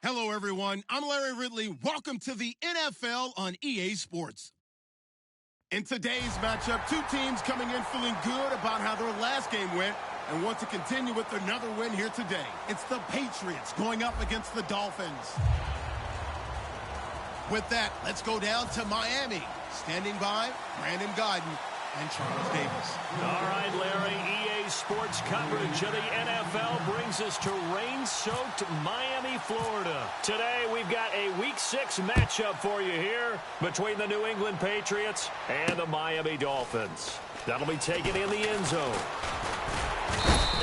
Hello, everyone. I'm Larry Ridley. Welcome to the NFL on EA Sports. In today's matchup, two teams coming in feeling good about how their last game went and want to continue with another win here today. It's the Patriots going up against the Dolphins. With that, let's go down to Miami. Standing by, Brandon Guyton and Charles Davis. All right, Larry, EA Sports coverage of the NFL brings us to rain-soaked Miami, Florida. Today, we've got a Week 6 matchup for you here between the New England Patriots and the Miami Dolphins. That'll be taken in the end zone.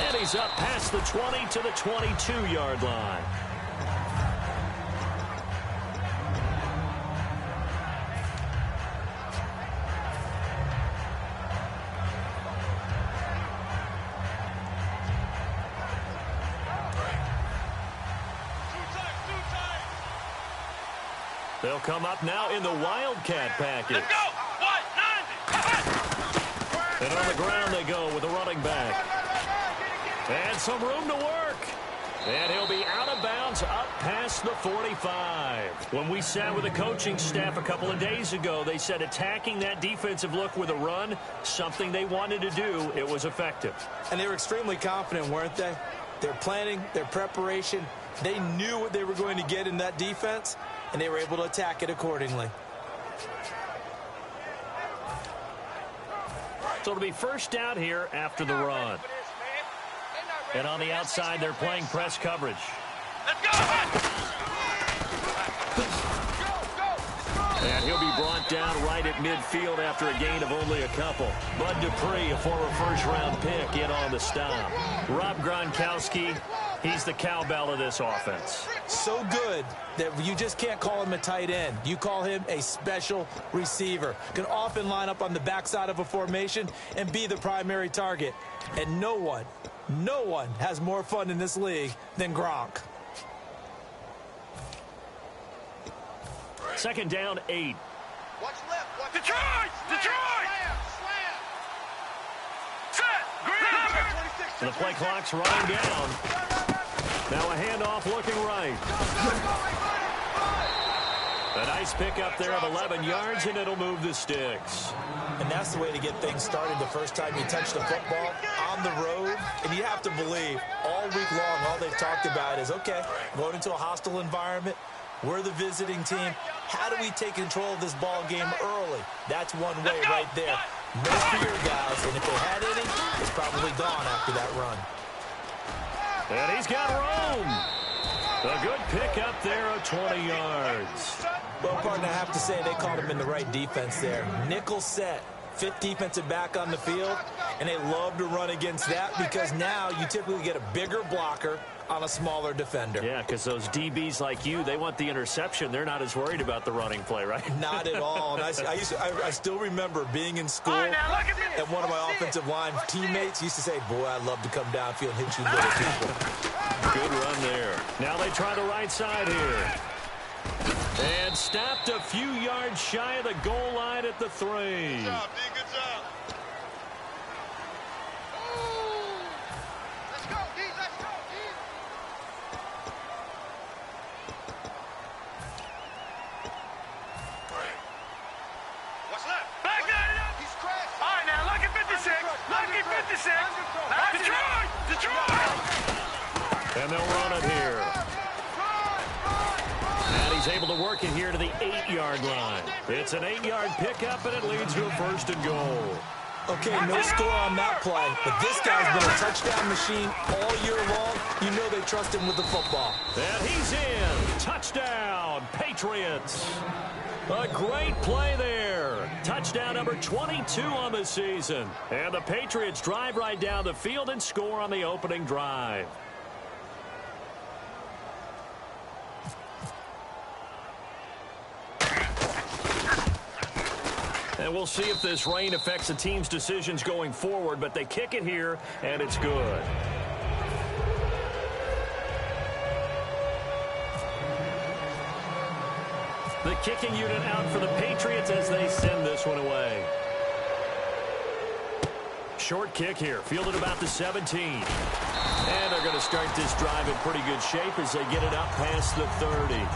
And he's up past the 20 to the 22-yard line. They'll come up now in the Wildcat package. Let's go! 190! And on the ground they go with the running back. And some room to work. And he'll be out of bounds up past the 45. When we sat with the coaching staff a couple of days ago, they said attacking that defensive look with a run, something they wanted to do, it was effective. And they were extremely confident, weren't they? Their planning, their preparation, they knew what they were going to get in that defense, and they were able to attack it accordingly. So it'll be first down here after the run. And on the outside, they're playing press coverage. Let's go! And he'll be brought down right at midfield after a gain of only a couple. Bud Dupree, a former first-round pick, in on the stop. Rob Gronkowski, he's the cowbell of this offense. So good that you just can't call him a tight end. You call him a special receiver. Can often line up on the backside of a formation and be the primary target. And no one has more fun in this league than Gronk. Second down, 8. Watch left, watch Detroit! Detroit! Set! The play clock's running down. Now a handoff looking right. A nice pickup there of 11 yards, and it'll move the sticks. And that's the way to get things started the first time you touch the football on the road. And you have to believe all week long, all they've talked about is, okay, going into a hostile environment. We're the visiting team. How do we take control of this ball game early? That's one way right there. No fear, guys. And if they had any, it's probably gone after that run. And he's got room. A good pickup there of 20 yards. Well, partner, I have to say they caught him in the right defense there. Nickel set, fifth defensive back on the field, and they love to run against that because now you typically get a bigger blocker on a smaller defender. Yeah, because those DBs like you, they want the interception. They're not as worried about the running play, right? Not at all. And I still remember being in school, and one of my offensive line teammates used to say, boy, I'd love to come downfield and hit you little people. Good run there. Now they try the right side here. And stopped a few yards shy of the goal line at the 3. Good job, D. Good job. Let's go, D. Let's go, D. What's left? Back that up. He's crashed. All right, now look at 56. Look at 56. Detroit. And they'll run it here. And he's able to work it here to the 8-yard line. It's an 8-yard pickup, and it leads to a 1st and goal. Okay, no score on that play, but this guy's been a touchdown machine all year long. You know they trust him with the football. And he's in. Touchdown, Patriots. A great play there. Touchdown number 22 on the season. And the Patriots drive right down the field and score on the opening drive. And we'll see if this rain affects the team's decisions going forward, but they kick it here, and it's good. The kicking unit out for the Patriots as they send this one away. short kick here, fielded about the 17. And they're going to start this drive in pretty good shape as they get it up past the 30.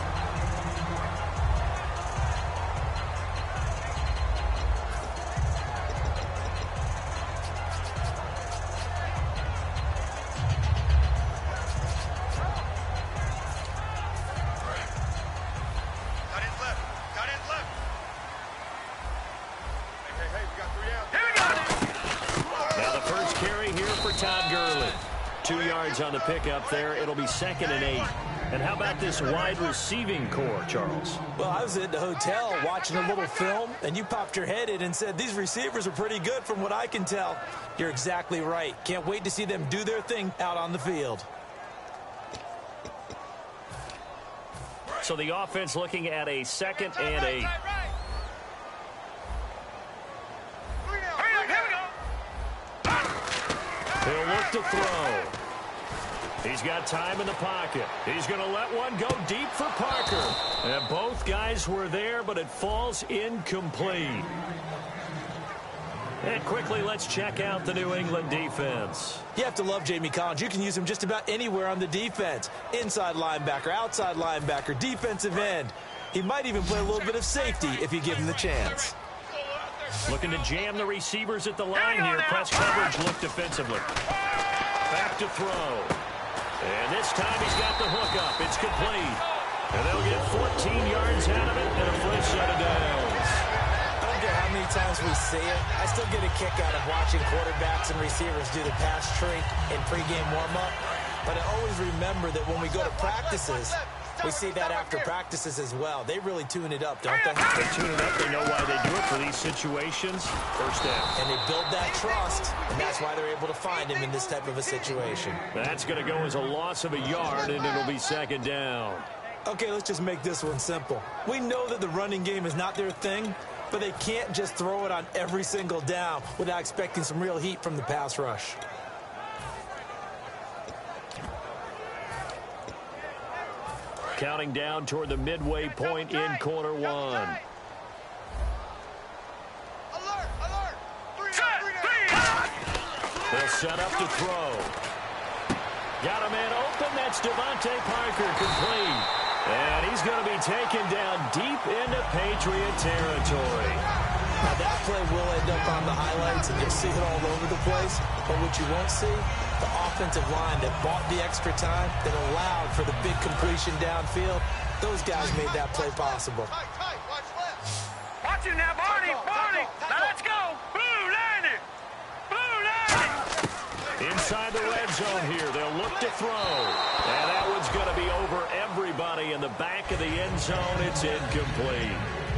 On the pickup there, it'll be 2nd and 8. And how about this wide receiving core, Charles? Well, I was at the hotel watching a little film, and you popped your head in and said, these receivers are pretty good from what I can tell. You're exactly right. Can't wait to see them do their thing out on the field. So the offense looking at a 2nd and 8. He'll look to throw. He's got time in the pocket. He's going to let one go deep for Parker. And both guys were there, but it falls incomplete. And quickly, let's check out the New England defense. You have to love Jamie Collins. You can use him just about anywhere on the defense. Inside linebacker, outside linebacker, defensive end. He might even play a little bit of safety if you give him the chance. Looking to jam the receivers at the line here. Press coverage look defensively. Back to throw. And this time he's got the hook up. It's complete. And they'll get 14 yards out of it and a fresh set of downs. I don't care how many times we see it. I still get a kick out of watching quarterbacks and receivers do the pass tree in pregame warm-up. But I always remember that when we go to practices, we see that after practices as well. They really tune it up, don't they? They tune it up. They know why they do it for these situations. First down. And they build that trust, and that's why they're able to find him in this type of a situation. That's going to go as a loss of a yard, and it'll be 2nd down. Okay, let's just make this one simple. We know that the running game is not their thing, but they can't just throw it on every single down without expecting some real heat from the pass rush. Counting down toward the midway point in quarter one. They'll set up to throw. Got a man open. That's Devontae Parker, complete. And he's going to be taken down deep into Patriot territory. Now that play will end up on the highlights, and you'll see it all over the place. But what you won't see, the offensive line that bought the extra time, that allowed for the big completion downfield, those guys made that play possible. Watch him now, Barney, Barney. Now let's go. Blue landed. Blue landed. Inside the red zone here, they'll look to throw. And that one's going to be over everybody in the back of the end zone. It's incomplete.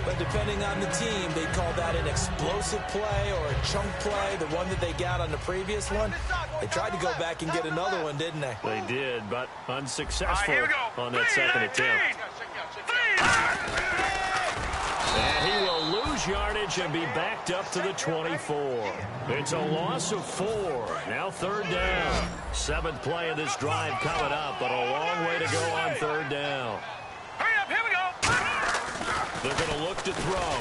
But depending on the team, they call that an explosive play or a chunk play, the one that they got on the previous one. They tried to go back and get another one, didn't they? They did, but unsuccessful on that second attempt. And he will lose yardage and be backed up to the 24. It's a loss of 4. Now 3rd down. 7th play of this drive coming up, but a long way to go on 3rd down. Hurry up, here we go. They're going to look to throw.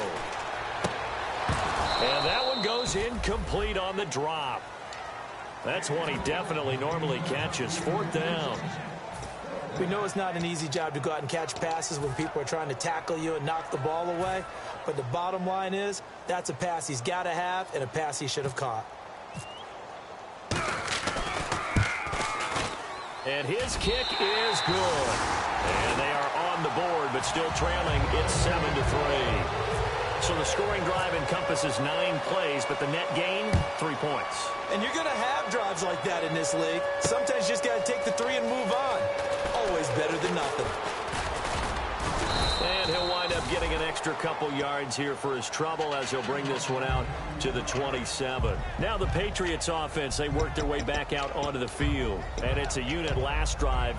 And that one goes incomplete on the drop. That's one he definitely normally catches. 4th down. We know it's not an easy job to go out and catch passes when people are trying to tackle you and knock the ball away. But the bottom line is, that's a pass he's got to have and a pass he should have caught. And his kick is good. And they are on the board, but still trailing. It's 7-3. So the scoring drive encompasses 9 plays, but the net gain, 3 points. And you're going to have drives like that in this league. Sometimes you just got to take the 3 and move on. Always better than nothing. And he'll wind up getting an extra couple yards here for his trouble as he'll bring this one out to the 27. Now the Patriots offense, they work their way back out onto the field. And it's a unit last drive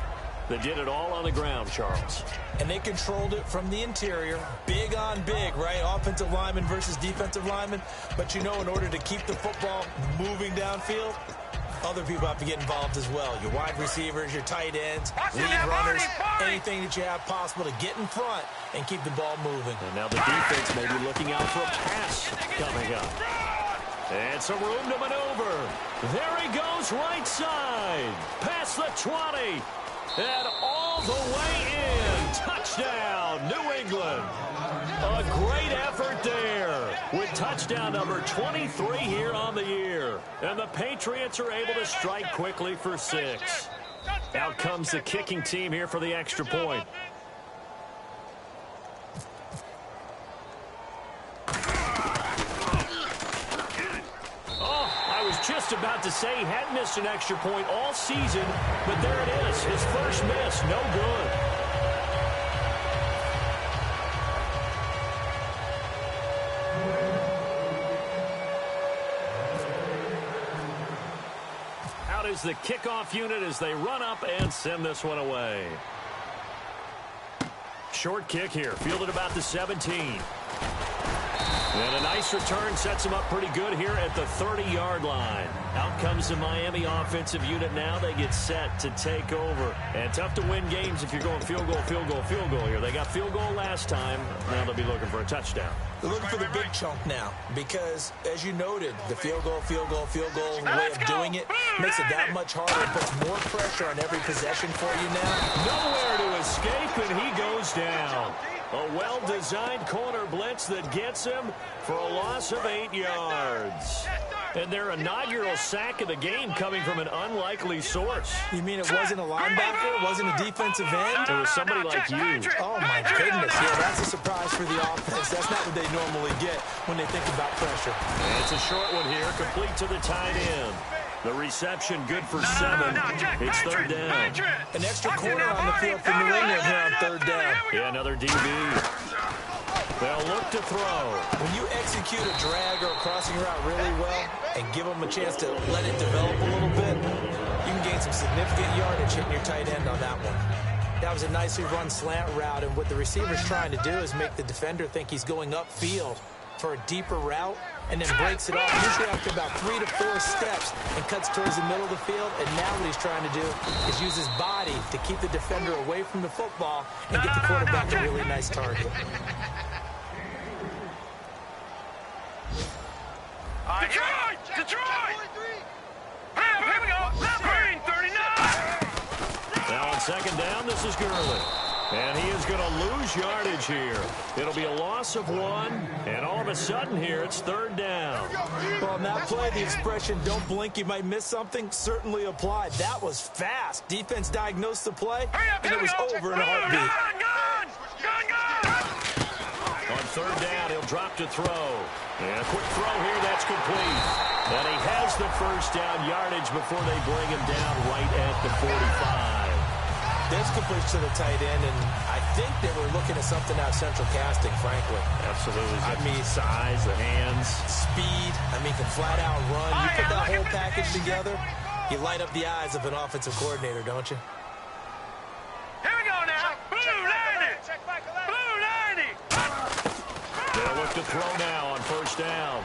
that did it all on the ground, Charles. And they controlled it from the interior. Big on big, right? Offensive lineman versus defensive lineman. But you know, in order to keep the football moving downfield, other people have to get involved as well. Your wide receivers, your tight ends, lead runners, anything that you have possible to get in front and keep the ball moving. And now the defense may be looking out for a pass coming up. And some room to maneuver. There he goes, right side. Past the 20. And all the way in. Touchdown, New England. A great effort there with touchdown number 23 here on the year. And the Patriots are able to strike quickly for 6. Out comes the kicking team here for the extra point. Just about to say he hadn't missed an extra point all season, but there it is. His first miss, no good. Out is the kickoff unit as they run up and send this one away. Short kick here, fielded about the 17. And a nice return sets him up pretty good here at the 30-yard line. Out comes the Miami offensive unit now. They get set to take over. And tough to win games if you're going field goal, field goal, field goal here. They got field goal last time. Now they'll be looking for a touchdown. They're looking for the big chunk now because, as you noted, the field goal way of doing it makes it that much harder. It puts more pressure on every possession for you now. Nowhere to escape, and he goes down. A well-designed corner blitz that gets him for a loss of 8 yards. And their inaugural sack of the game coming from an unlikely source. You mean it wasn't a linebacker? It wasn't a defensive end? It was somebody like you. Oh, my goodness. Yeah, that's a surprise for the offense. That's not what they normally get when they think about pressure. And it's a short one here, complete to the tight end. The reception good for 7. It's third down. An extra corner on the field for New England here on third down. Yeah, another DB. They'll look to throw. When you execute a drag or a crossing route really well and give them a chance to let it develop a little bit, you can gain some significant yardage hitting your tight end on that one. That was a nicely run slant route, and what the receiver's trying to do is make the defender think he's going upfield for a deeper route and then breaks it off, usually after about 3 to 4 steps, and cuts towards the middle of the field. And now what he's trying to do is use his body to keep the defender away from the football and get the quarterback a really nice target. Detroit! Here we go! Green, 39! Now on second down, this is Gurley. And he is going to lose yardage here. It'll be a loss of 1, and all of a sudden here, it's third down. Well, on that play, the expression, don't blink, you might miss something, certainly applied. That was fast. Defense diagnosed the play, and it was over in a heartbeat. On third down, he'll drop to throw. And a quick throw here, that's complete. And he has the first down yardage before they bring him down right at the 45. This completes to the tight end, and I think they were looking at something out of central casting, frankly. Absolutely. I mean, size, the hands. Speed. I mean, can flat out run. You put that whole package together, you light up the eyes of an offensive coordinator, don't you? Here we go now. Blue 90. Blue 90. They'll look to throw now on first down.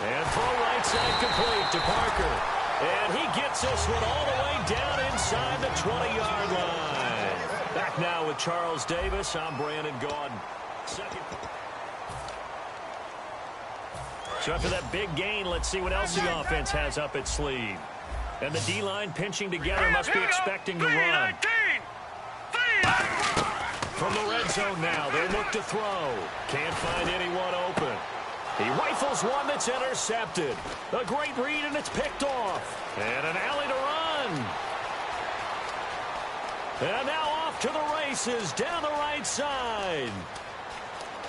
And throw right side complete to Parker. And he gets this one all the way down inside the 20-yard line. Back now with Charles Davis. I'm Brandon Gaudin. Second. So after that big gain, let's see what else the offense has up its sleeve. And the D-line pinching together must be expecting to run. From the red zone now, they'll look to throw. Can't find anyone open. He rifles one that's intercepted. A great read, and it's picked off. And an alley to run. And now off to the races down the right side.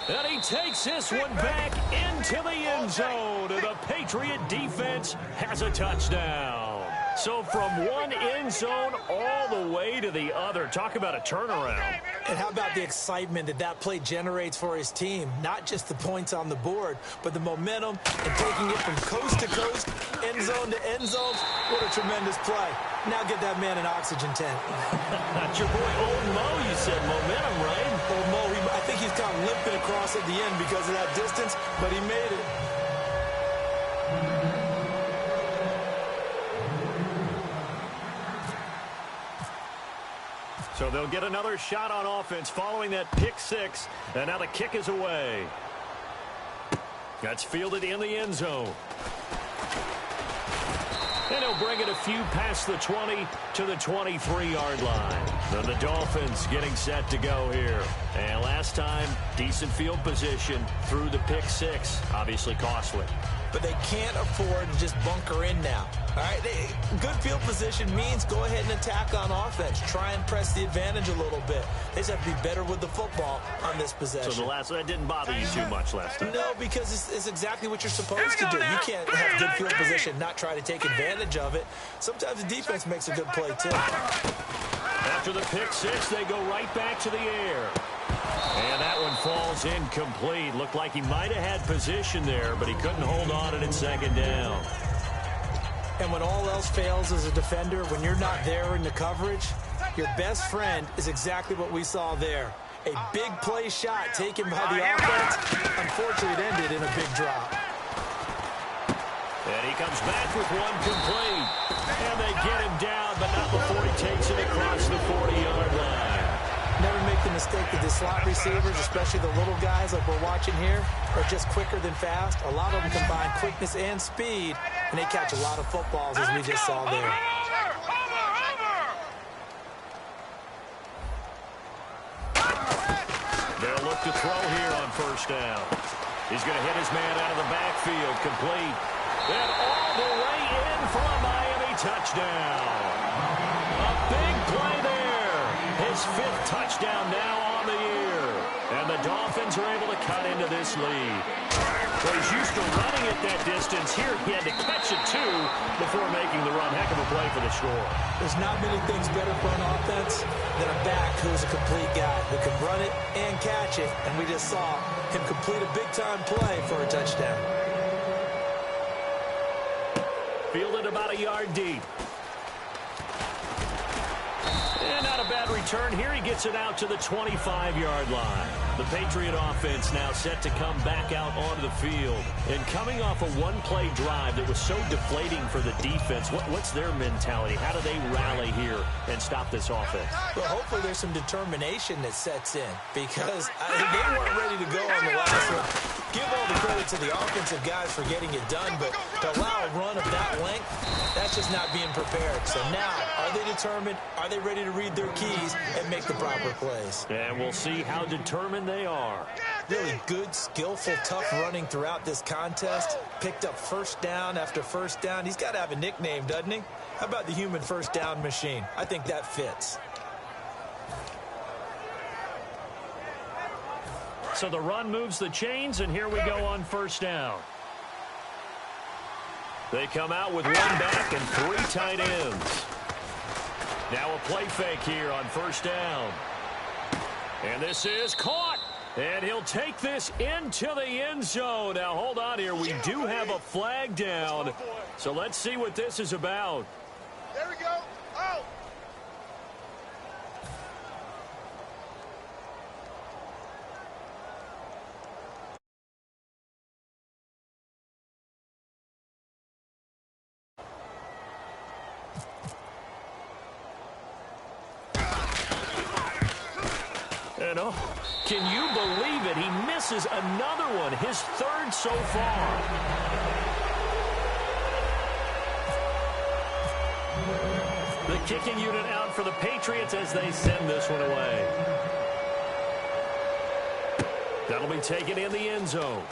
And he takes this one back into the end zone. And the Patriot defense has a touchdown. So from one end zone all the way to the other. Talk about a turnaround. And how about the excitement that that play generates for his team? Not just the points on the board, but the momentum and taking it from coast to coast, end zone to end zone. What a tremendous play. Now get that man an oxygen tent. That's your boy Old Mo, you said. Momentum, right? Old Mo, I think he's kind of limping across at the end because of that distance, but he made it. So they'll get another shot on offense following that pick 6, and now the kick is away. That's fielded in the end zone. And he'll bring it a few past the 20 to the 23-yard line. Then the Dolphins getting set to go here. And last time, decent field position through the pick six. Obviously costly. But they can't afford to just bunker in now. All right, good field position means go ahead and attack on offense. Try and press the advantage a little bit. They just have to be better with the football on this possession. So that didn't bother you too much last time? No, because it's exactly what you're supposed to do. You can't have good field position, not try to take advantage of it. Sometimes the defense makes a good play, too. After the pick six, they go right back to the air. And that one falls incomplete. Looked like he might have had position there, but he couldn't hold on it in second down. And when all else fails as a defender, when you're not there in the coverage, your best friend is exactly what we saw there. A big play shot taken by the offense. Unfortunately, it ended in a big drop. And he comes back with one complete. And they get him down, but not before he takes it across the 40-yard line. Never make the mistake that the slot receivers, especially the little guys like we're watching here, are just quicker than fast. A lot of them combine quickness and speed, and they catch a lot of footballs, as we just saw there. They'll look to throw here on first down. He's going to hit his man out of the backfield, complete. And all the way in for a Miami touchdown. A big play there. His fifth touchdown now on the year. And the Dolphins are able to cut into this lead. Well, he's used to running at that distance. Here he had to catch it, too, before making the run. Heck of a play for the score. There's not many things better for an offense than a back who's a complete guy who can run it and catch it. And we just saw him complete a big-time play for a touchdown. Fielded about a yard deep. And not a bad return. Here he gets it out to the 25-yard line. The Patriot offense now set to come back out onto the field. And coming off a one-play drive that was so deflating for the defense, what's their mentality? How do they rally here and stop this offense? Well, hopefully there's some determination that sets in because they weren't ready to go on the last one. Give all the credit to the offensive guys for getting it done, but to allow a run of that length, that's just not being prepared. So now, are they determined? Are they ready to read their keys and make the proper plays? And we'll see how determined they are. Really good, skillful, tough running throughout this contest. Picked up first down after first down. He's got to have a nickname, doesn't he? How about the human first down machine? I think that fits. So the run moves the chains, and here we go on first down. They come out with one back and three tight ends. Now a play fake here on first down. And this is caught. And he'll take this into the end zone. Now, hold on here. We do have a flag down. So let's see what this is about. There we go. Oh. And oh, can you believe it? He misses another one, his third so far. The kicking unit out for the Patriots as they send this one away. That'll be taken in the end zone.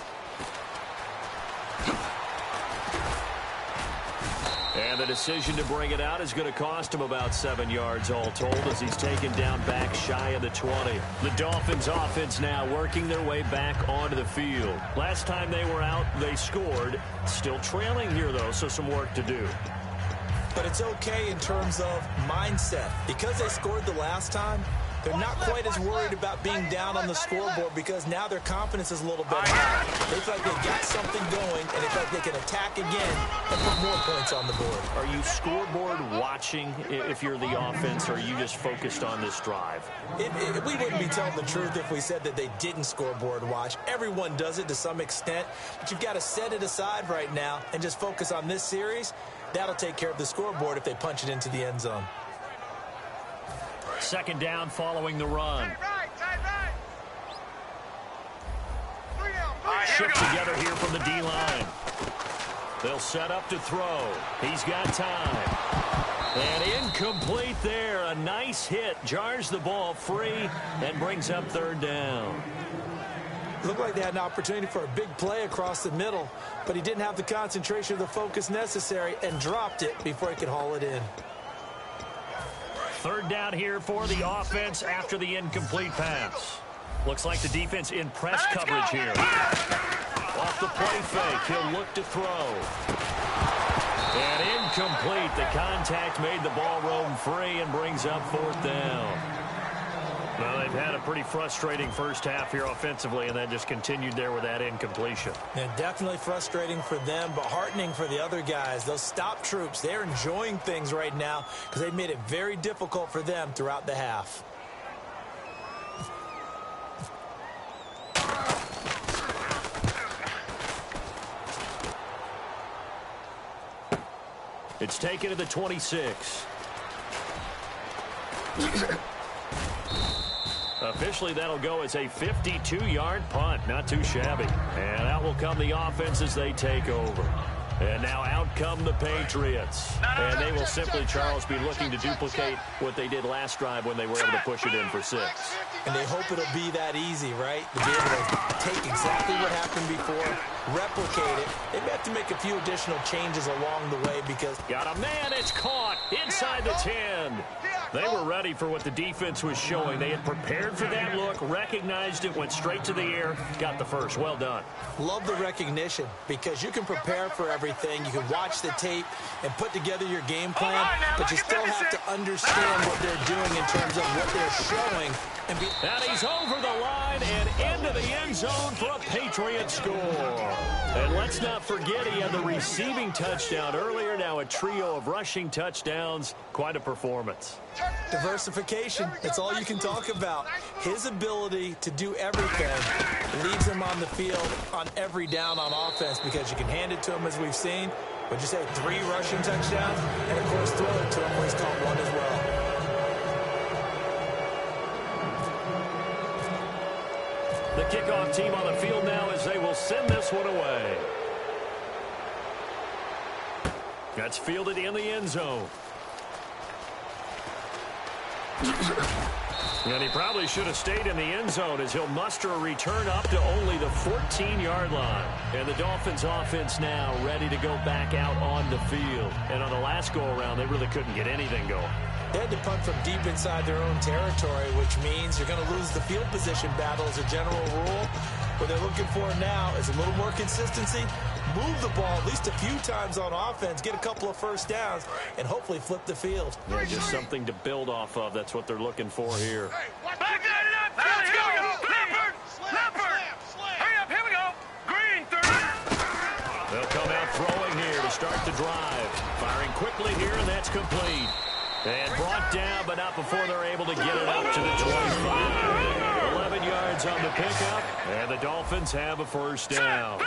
And the decision to bring it out is going to cost him about 7 yards all told as he's taken down back shy of the 20. The Dolphins offense now working their way back onto the field. Last time they were out, they scored. Still trailing here, though, so some work to do. But it's okay in terms of mindset. Because they scored the last time, they're not quite as worried about being down on the scoreboard because now their confidence is a little bit higher. They feel like they got something going, and they feel like they can attack again and put more points on the board. Are you scoreboard watching if you're the offense, or are you just focused on this drive? We wouldn't be telling the truth if we said that they didn't scoreboard watch. Everyone does it to some extent, but you've got to set it aside right now and just focus on this series. That'll take care of the scoreboard if they punch it into the end zone. Second down following the run. shift together here from the D-line. They'll set up to throw. He's got time. And incomplete there. A nice hit. Jars the ball free and brings up third down. Looked like they had an opportunity for a big play across the middle, but he didn't have the concentration or the focus necessary and dropped it before he could haul it in. Third down here for the offense after the incomplete pass. Looks like the defense in press coverage here. Off the play fake, he'll look to throw. And incomplete. The contact made the ball roam free and brings up fourth down. Well, they've had a pretty frustrating first half here offensively, and then just continued there with that incompletion. Yeah, definitely frustrating for them, but heartening for the other guys. Those stop troops, they're enjoying things right now because they've made it very difficult for them throughout the half. It's taken to the 26. Officially, that'll go as a 52-yard punt. Not too shabby. And out will come the offense as they take over. And now out come the Patriots. And they will simply, Charles, be looking to duplicate what they did last drive when they were able to push it in for 6. And they hope it'll be that easy, right? To be able to take exactly what happened before, replicate it. They may have to make a few additional changes along the way because... Got a man, it's caught inside the 10. They were ready for what the defense was showing. They had prepared for that look, recognized it, went straight to the air, got the first. Well done. Love the recognition because you can prepare for everything. You can watch the tape and put together your game plan, but you still have to understand what they're doing in terms of what they're showing. And he's over the line and into the end zone for a Patriot score. And let's not forget he had the receiving touchdown earlier. Now a trio of rushing touchdowns. Quite a performance. Diversification. That's all you can talk about. His ability to do everything leaves him on the field on every down on offense because you can hand it to him as we've seen. Would you say 3 rushing touchdowns? And, of course, throw it to him where he's caught 1 as well. The kickoff team on the field now as they will send this one away. That's fielded in the end zone. And he probably should have stayed in the end zone as he'll muster a return up to only the 14-yard line. And the Dolphins offense now ready to go back out on the field. And on the last go-around, they really couldn't get anything going. They had to punt from deep inside their own territory, which means you're going to lose the field position battle as a general rule. What they're looking for now is a little more consistency, move the ball at least a few times on offense, get a couple of first downs, and hopefully flip the field. Yeah, just something to build off of. That's what they're looking for here. Back it up. Let's go. Leopard. Leopard. Hurry up. Here we go. Green 30. They'll come out throwing here to start the drive. Firing quickly here, and that's complete. And brought down, but not before they're able to get it up to the 25. 11 yards on the pickup, and the Dolphins have a first down.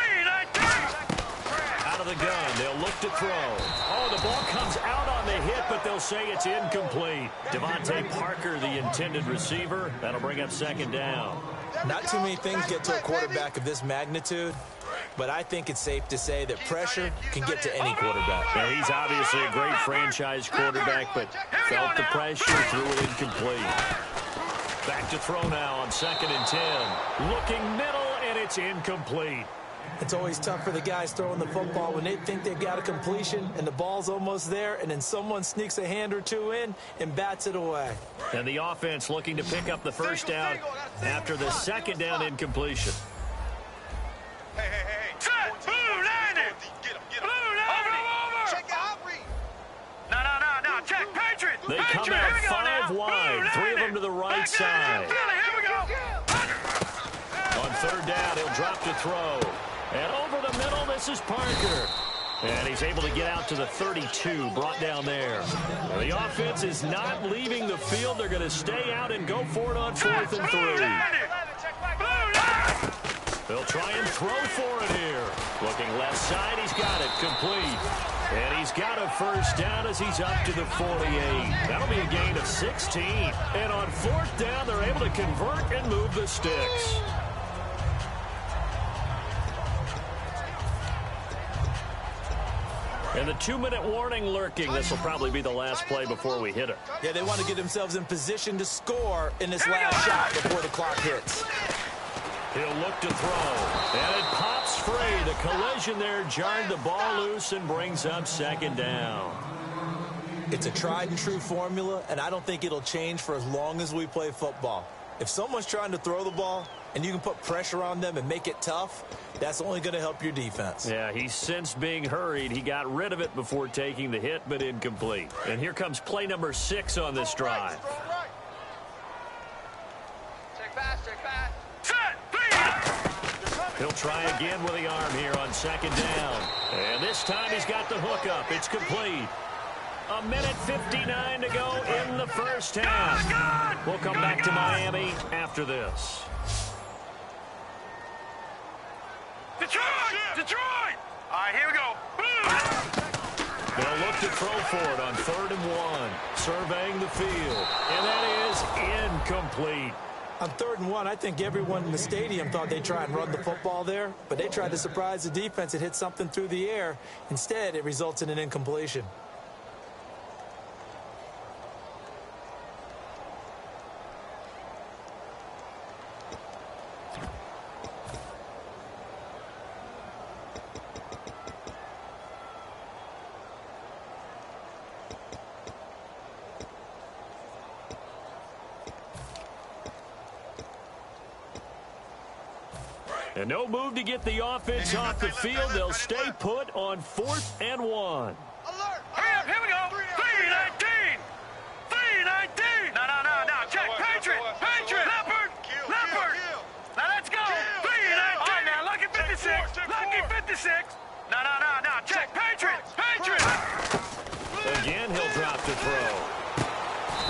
Out of the gun, they'll look to throw. Oh, the ball comes out on the hit, but they'll say it's incomplete. Devontae Parker, the intended receiver. That'll bring up second down. Not too many things get to a quarterback of this magnitude, but I think it's safe to say that pressure can get to any quarterback. Now, he's obviously a great franchise quarterback, but felt the pressure, threw it incomplete. Back to throw now on 2nd and 10. Looking middle, and it's incomplete. It's always tough for the guys throwing the football when they think they've got a completion and the ball's almost there, and then someone sneaks a hand or two in and bats it away. And the offense looking to pick up the first down after the second down incompletion. Hey. Blue landed. Blue landed. Over. Check out. No. Check. Patriots. They come out 5 wide. 3 of them to the right side. Here we go. On 3rd down, he'll drop to throw. And over the middle, this is Parker. And he's able to get out to the 32, brought down there. Well, the offense is not leaving the field. They're going to stay out and go for it on 4th and 3. They'll try and throw for it here. Looking left side, he's got it, complete. And he's got a first down as he's up to the 48. That'll be a gain of 16. And on 4th down, they're able to convert and move the sticks. the 2-minute warning lurking. This will probably be the last play before we hit it. Yeah, they want to get themselves in position to score in this last shot before the clock hits. He'll look to throw, and it pops free. The collision there jarred the ball loose and brings up second down. It's a tried-and-true formula, and I don't think it'll change for as long as we play football. If someone's trying to throw the ball and you can put pressure on them and make it tough, that's only going to help your defense. Yeah, he sensed being hurried. He got rid of it before taking the hit, but incomplete. And here comes play number 6 on this drive. Check pass. He'll try again with the arm here on second down. And this time he's got the hook up. It's complete. 1:59 to go in the first half. We'll come back to Miami after this. Detroit! All right, here we go. They'll look to throw for it on 3rd and 1. Surveying the field. And that is incomplete. On 3rd and 1, I think everyone in the stadium thought they'd try and run the football there, but they tried to surprise the defense. It hit something through the air. Instead, it results in an incompletion. And no move to get the offense off the field. They'll stay put on 4th and 1. Alert! Hurry up, here we go. 3:19. 3:19. No. Check. Patriots. Leopard. Now let's go. 3:19. All right, now, lucky 56. Lucky 56. No. Check. Patriots. Again, he'll drop to throw.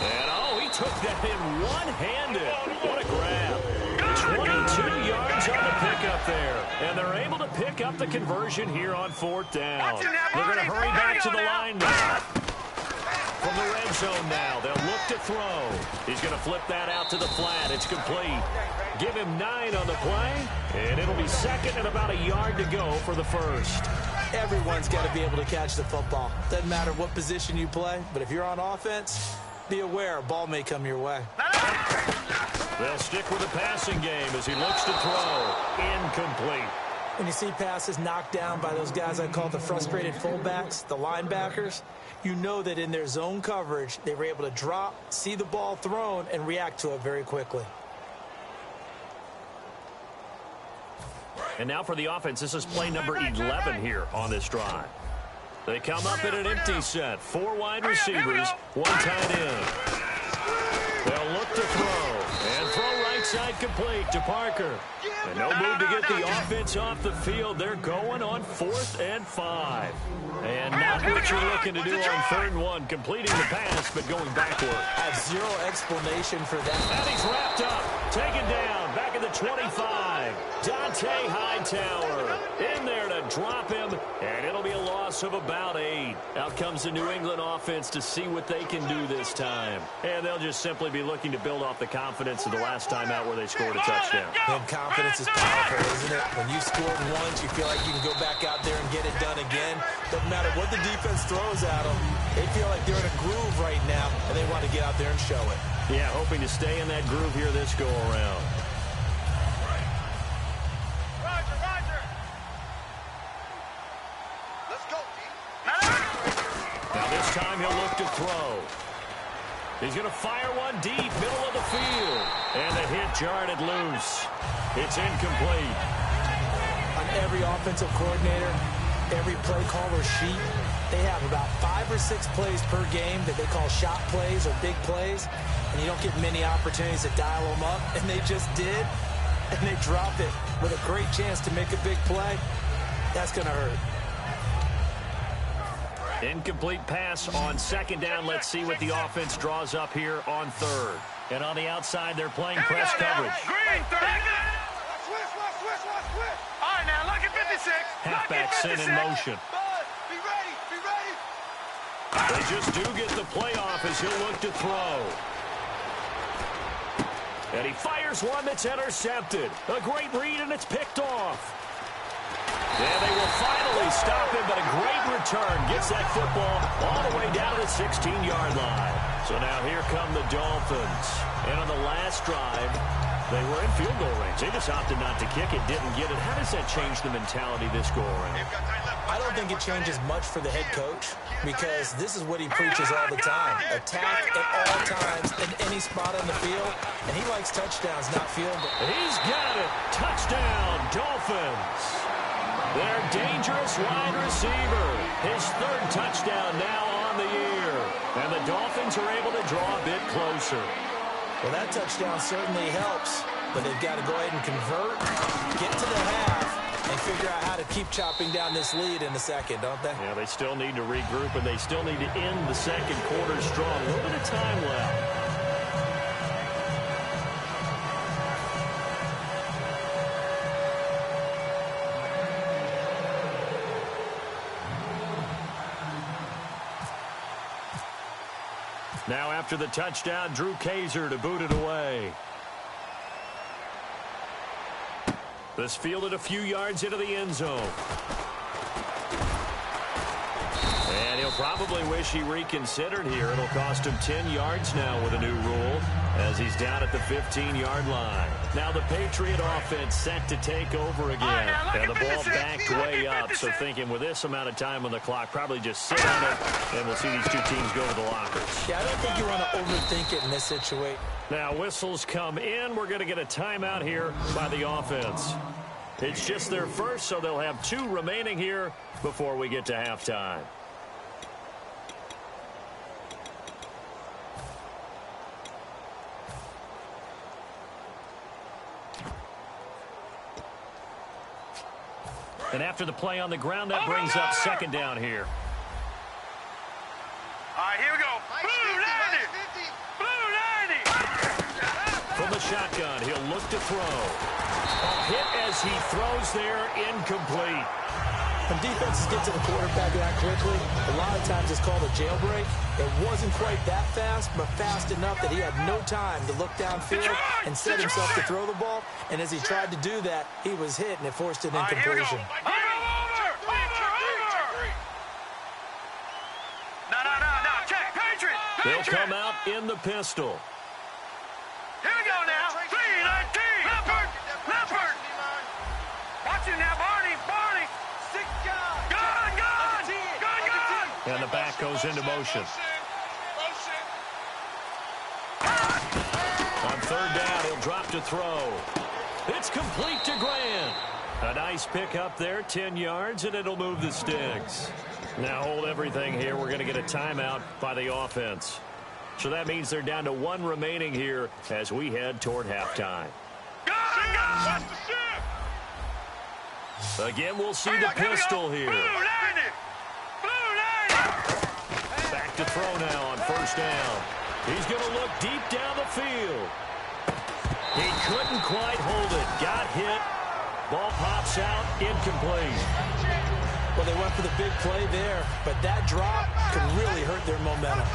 And, he took that in one-handed. What a grab. 22 yards on the pickup there. And they're able to pick up the conversion here on 4th down. They're going to hurry back to the line now. From the red zone now, they'll look to throw. He's going to flip that out to the flat. It's complete. Give him 9 on the play, and it'll be 2nd and about a yard to go for the first. Everyone's got to be able to catch the football. Doesn't matter what position you play, but if you're on offense, be aware a ball may come your way. They'll stick with the passing game as he looks to throw. Incomplete. When you see passes knocked down by those guys I call the frustrated fullbacks, the linebackers, you know that in their zone coverage, they were able to drop, see the ball thrown, and react to it very quickly. And now for the offense, this is play number 11 here on this drive. They come up in an empty set. 4 wide receivers, 1 tight end. They'll look to throw. And throw right side complete to Parker. And no move to get the offense off the field. They're going on 4th and 5. And not what you're looking to do on 3rd and 1. Completing the pass, but going backward. I have zero explanation for that. And he's wrapped up. Taken down. Back at the 25. Dante Hightower in there to drop him. And it'll be a loss of about 8. Out comes the New England offense to see what they can do this time. And they'll just simply be looking to build off the confidence of the last time out where they scored a touchdown. And confidence is powerful, isn't it? When you scored once, you feel like you can go back out there and get it done again. Doesn't matter what the defense throws at them. They feel like they're in a groove right now, and they want to get out there and show it. Yeah, hoping to stay in that groove here this go-around. Roger. Let's go, D. Now this time he'll look to throw. He's going to fire one deep, middle of the field. And the hit jarred it loose. It's incomplete. On every offensive coordinator, every play caller sheet, they have about 5 or 6 plays per game that they call shot plays or big plays. And you don't get many opportunities to dial them up. And they just did. And they dropped it with a great chance to make a big play. That's going to hurt. Incomplete pass on 2nd down. Let's see what the offense draws up here on 3rd. And on the outside, they're playing press coverage. Green, back it. Switch. All right, now, lucky 56. Halfback sent in motion. Be ready. They just do get the play off as he'll look to throw. And he fires one that's intercepted. A great read, and it's picked off. And they will finally stop him, but a great return gets that football all the way down to the 16-yard line. So now here come the Dolphins. And on the last drive, they were in field goal range. They just opted not to kick it, didn't get it. How does that change the mentality this go-around? I don't think it changes much for the head coach because this is what he preaches all the time. Attack at all times in any spot on the field, and he likes touchdowns, not field goals. He's got it. Touchdown, Dolphins. Their dangerous wide receiver. His third touchdown now on the year. And the Dolphins are able to draw a bit closer. Well, that touchdown certainly helps, but they've got to go ahead and convert, get to the half, and figure out how to keep chopping down this lead in the second, don't they? Yeah, they still need to regroup, and they still need to end the second quarter strong. A little bit of time left. Now after the touchdown, Drew Kaiser to boot it away. This fielded a few yards into the end zone. And he'll probably wish he reconsidered here. It'll cost him 10 yards now with a new rule as he's down at the 15-yard line. Now the Patriot offense set to take over again. And the ball backed way up. So thinking with this amount of time on the clock, probably just sit on it, and we'll see these two teams go to the lockers. Yeah, I don't think you want to overthink it in this situation. Now whistles come in. We're going to get a timeout here by the offense. It's just their first, so they'll have 2 remaining here before we get to halftime. And after the play on the ground, that brings up second down here. All right, here we go. Blue 90. Blue 90. From the shotgun, he'll look to throw. A hit as he throws there, incomplete. When defenses get to the quarterback that quickly, a lot of times it's called a jailbreak. It wasn't quite that fast, but fast enough that he had no time to look downfield and set himself to throw the ball. And as he tried to do that, he was hit, and it forced an incompletion. Over. No. Check. Patriots. They'll come out in the pistol. Here we go now. 3-19. Leopard. Watch it now, Barney. Gun. And the back goes into motion. On third down, he'll drop to throw. It's complete to Grant. A nice pick up there, 10 yards, and it'll move the sticks. Now hold everything here. We're going to get a timeout by the offense. So that means they're down to 1 remaining here as we head toward halftime. Gun. Again, we'll see the pistol here. Blue 90. Back to throw now on first down. He's going to look deep down the field. He couldn't quite hold it. Got hit. Ball pops out. Incomplete. Well, they went for the big play there, but that drop could really hurt their momentum.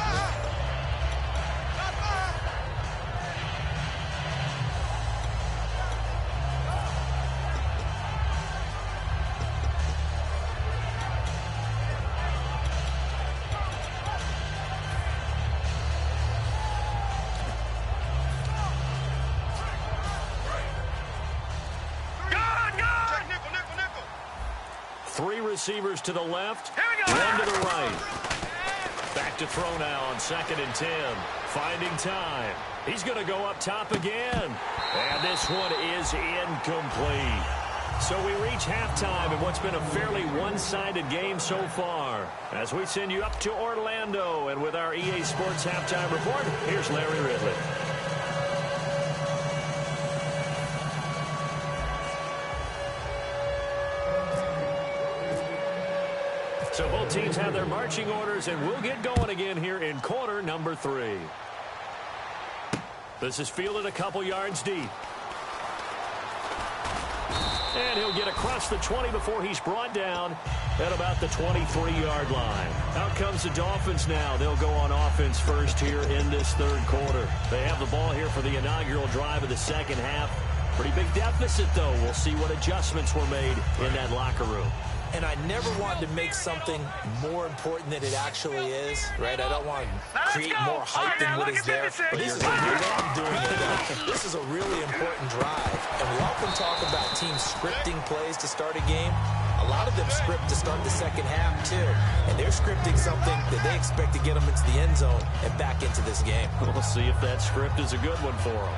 Three receivers to the left, Here we go. one to the right. Back to throw now on 2nd and 10. Finding time. He's going to go up top again. And this one is incomplete. So we reach halftime in what's been a fairly one-sided game so far. As we send you up to Orlando, and with our EA Sports Halftime Report, here's Larry Ridley. So both teams have their marching orders, and we'll get going again here in quarter number 3. This is fielded a couple yards deep. And he'll get across the 20 before he's brought down at about the 23-yard line. Out comes the Dolphins now. They'll go on offense first here in this third quarter. They have the ball here for the inaugural drive of the second half. Pretty big deficit, though. We'll see what adjustments were made in that locker room. And I never wanted to make something more important than it actually is, right? I don't want to create more hype than what is there. But this is a this is a really important drive. And we often talk about teams scripting plays to start a game. A lot of them script to start the second half, too. And they're scripting something that they expect to get them into the end zone and back into this game. We'll see if that script is a good one for them.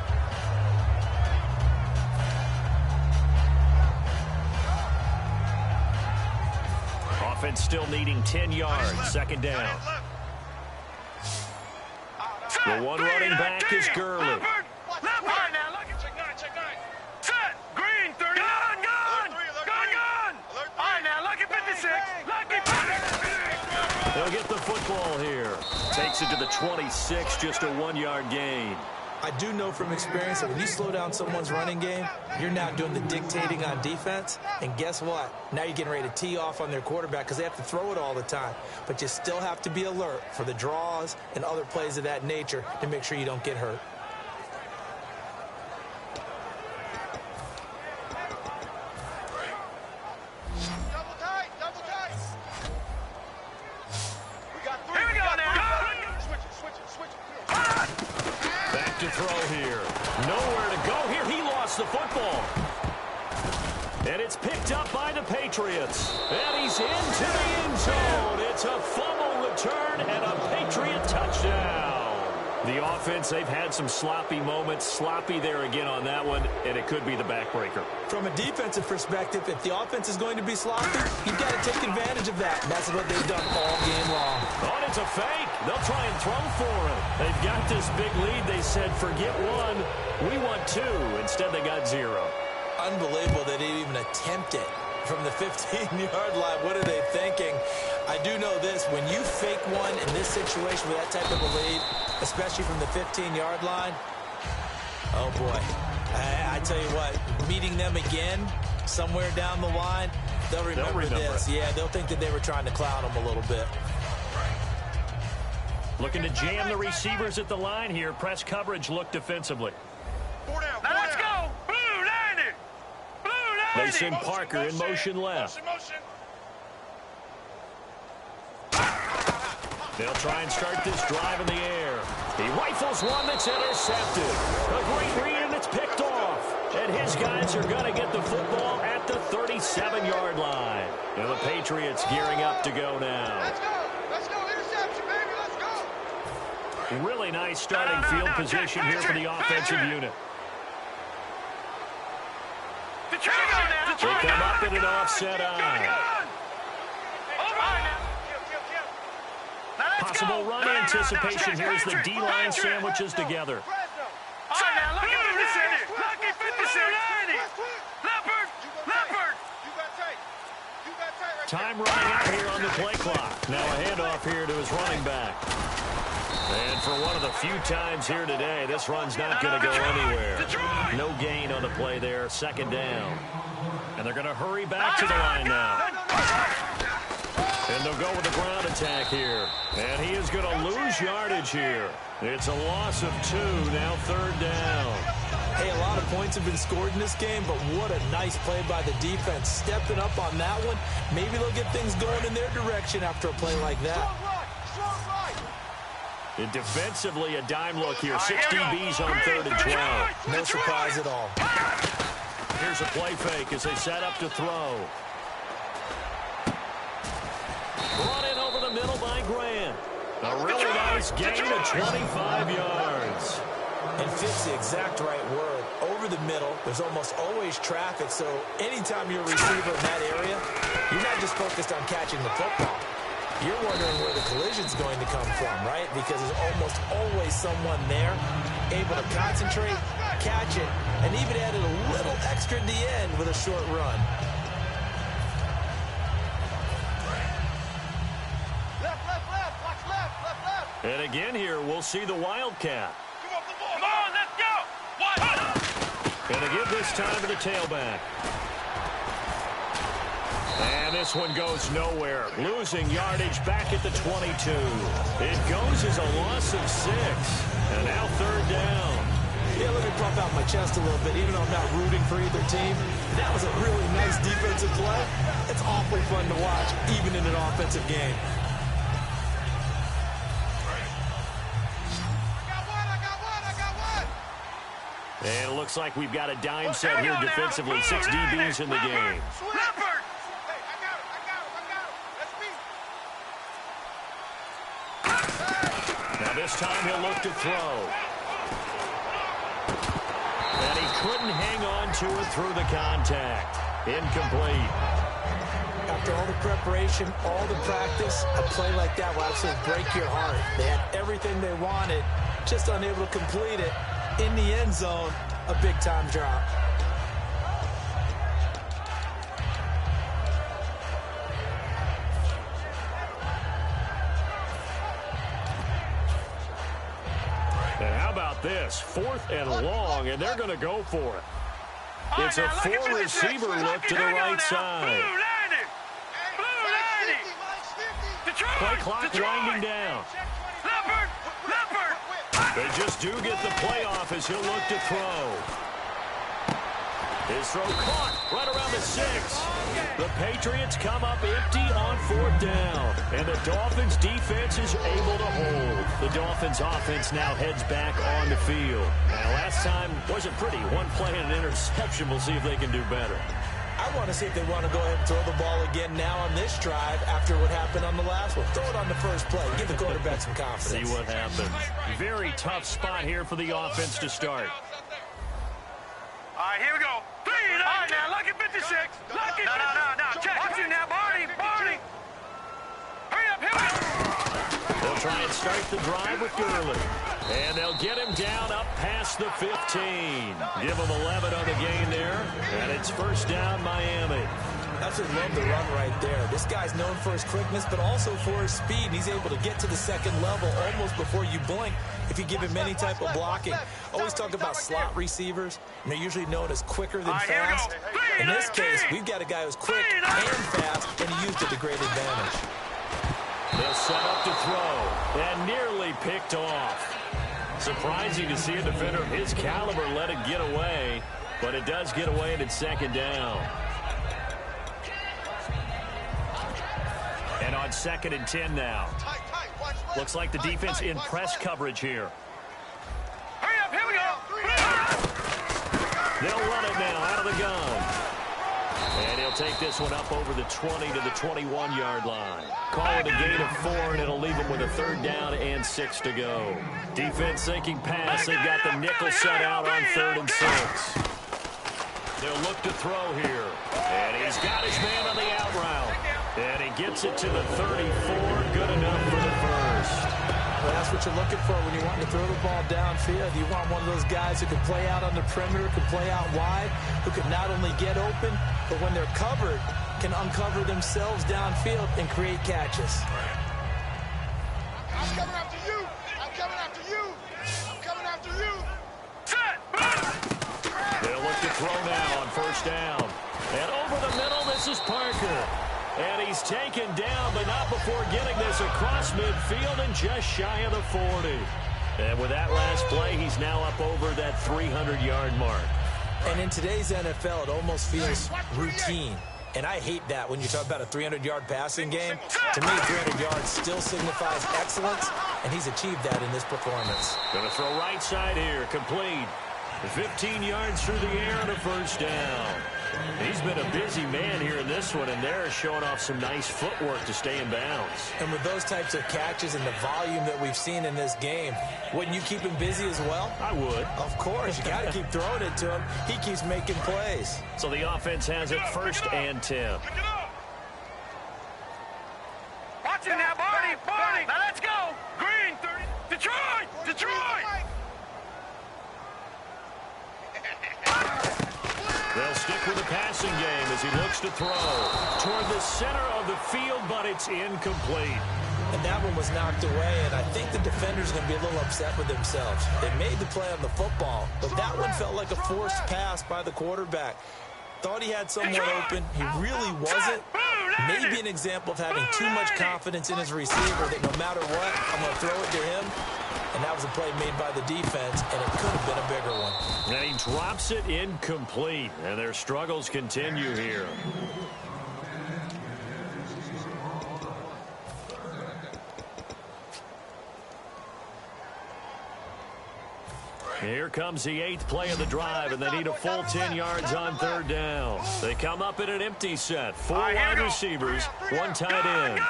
Offense still needing 10 yards. Second down. The one running back is Gurley. Set. Green, 30. Gun. All right, now, lucky 56. Lucky 56. They'll get the football here. Takes it to the 26, just a 1-yard gain. I do know from experience that when you slow down someone's running game, you're now doing the dictating on defense. And guess what? Now you're getting ready to tee off on their quarterback because they have to throw it all the time. But you still have to be alert for the draws and other plays of that nature to make sure you don't get hurt. Double tight. We got 3. Here we go now. Switch it. Back to throw here. Nowhere to go here. He lost the football. And it's picked up by the Patriots. And he's into the end zone. It's a fumble return and a Patriot touchdown. The offense, they've had some sloppy moments. Sloppy there again on that one, and it could be the backbreaker. From a defensive perspective, if the offense is going to be sloppy, you've got to take advantage of that. And that's what they've done all game long. Oh, and it's a fake. They'll try and throw for him. They've got this big lead. They said, forget one. We want 2. Instead, they got 0. Unbelievable they didn't even attempt it from the 15-yard line. What are they thinking? I do know this. When you fake one in this situation with that type of a lead, especially from the 15-yard line, oh, boy. I tell you what, meeting them again somewhere down the line, they'll remember this. Yeah, they'll think that they were trying to clown them a little bit. Looking to jam the receivers at the line here. Press coverage look defensively. 4 down. Now let's go. Blue 90. They send Parker in motion left. They'll try and start this drive in the air. He rifles one that's intercepted. A great read, and it's picked off. And his guys are going to get the football at the 37-yard line. And the Patriots gearing up to go now. Let's go. Interception, baby. Let's go. Really nice starting field position here for the offensive unit. They come up in an offset eye. Possible run anticipation here as the D-line sandwiches together. Time running out here on the play clock. Now a handoff here to his running back. And for one of the few times here today, this run's not going to go anywhere. No gain on the play there, second down. And they're going to hurry back to the line now. And they'll go with the ground attack here. And he is going to lose yardage here. It's a loss of 2, now third down. Hey, a lot of points have been scored in this game, but what a nice play by the defense. Stepping up on that one. Maybe they'll get things going in their direction after a play like that. And defensively, a dime look here. 6 DBs on 3rd and 12. No surprise at all. Here's a play fake as they set up to throw. Brought in over the middle by Grant. A really nice gain of 25 yards. And fits the exact right word. Over the middle, there's almost always traffic, so anytime you're a receiver in that area, you're not just focused on catching the football. You're wondering where the collision's going to come from, right? Because there's almost always someone there able to concentrate, catch it, and even added a little extra at the end with a short run. Left. And again here, we'll see the Wildcat. Come on, let's go. And they give this time to the tailback. And this one goes nowhere. Losing yardage back at the 22. It goes as a loss of 6. And now third down. Yeah, look at puff out my chest a little bit, even though I'm not rooting for either team. That was a really nice defensive play. It's awfully fun to watch, even in an offensive game. And it looks like we've got a dime set here defensively. 6 DBs in the game. Now this time he'll look to throw. And he couldn't hang on to it through the contact. Incomplete. After all the preparation, all the practice, a play like that will absolutely break your heart. They had everything they wanted, just unable to complete it. In the end zone, a big-time drop. And how about this? 4th and long, and they're going to go for it. It's a 4-receiver look to the right side. Play clock winding down. They just do get the play off as he'll look to throw. His throw caught right around the 6. The Patriots come up empty on 4th down. And the Dolphins defense is able to hold. The Dolphins offense now heads back on the field. Now, last time wasn't pretty. One play and an interception. We'll see if they can do better. I want to see if they want to go ahead and throw the ball again now on this drive after what happened on the last one. Throw it on the first play. Give the quarterback some confidence. See what happens. Very tough spot here for the offense to start. All right, here we go. All right, now, look at 56. Look at No. Check. Watch it now, Barney. Hurry up, here we go. They'll try and start the drive with Gurley. And they'll get him down up past the 15. Give him 11 on the gain there. And it's 1st down, Miami. Absolutely love the run right there. This guy's known for his quickness, but also for his speed. And he's able to get to the second level almost before you blink if you give him any type of blocking. Always talk about slot receivers, and they're usually known as quicker than fast. In this case, we've got a guy who's quick and fast, and he used it to great advantage. They'll set up to throw, and nearly picked off. Surprising to see a defender of his caliber let it get away, but it does get away and it's 2nd down. And on 2nd and 10 now. Looks like the defense in press coverage here. Hurry up, here we go. They'll run it now out of the gun. And he'll take this one up over the 20 to the 21-yard line. Call it a gain of 4, and it'll leave them with a 3rd down and 6 to go. Defense thinking pass. They've got the nickel set out on 3rd and 6. They'll look to throw here. And he's got his man on the out route. And he gets it to the 34. Good enough for the 1st. Well, that's what you're looking for when you want to throw the ball downfield. You want one of those guys who can play out on the perimeter, can play out wide, who can not only get open, but when they're covered, can uncover themselves downfield and create catches. I'm coming after you. I'm coming after you. I'm coming after you. They'll look to throw now on 1st down. And over the middle, this is Parker. And he's taken down, but not before getting this across midfield and just shy of the 40. And with that last play, he's now up over that 300-yard mark. And in today's NFL, it almost feels routine. And I hate that when you talk about a 300-yard passing game. To me, 300 yards still signifies excellence, and he's achieved that in this performance. Going to throw right side here, complete. 15 yards through the air and a 1st down. He's been a busy man here in this one, and they're showing off some nice footwork to stay in bounds. And with those types of catches and the volume that we've seen in this game, wouldn't you keep him busy as well? I would. Of course. You got to keep throwing it to him. He keeps making plays. So the offense has it 1st and 10. Watch it now, Barney. Now let's go. Green, 30. Detroit. They'll stick with the passing game as he looks to throw toward the center of the field, but it's incomplete. And that one was knocked away, and I think the defender's going to be a little upset with themselves. They made the play on the football, but that one felt like a forced pass by the quarterback. Thought he had someone open. He really wasn't. Maybe an example of having too much confidence in his receiver that no matter what, I'm going to throw it to him. And and that was a play made by the defense, and it could have been a bigger one. And he drops it incomplete, and their struggles continue here. Here comes the 8th play of the drive, and they need a full 10 yards on 3rd down. They come up in an empty set. 4 wide receivers, 1 tight end.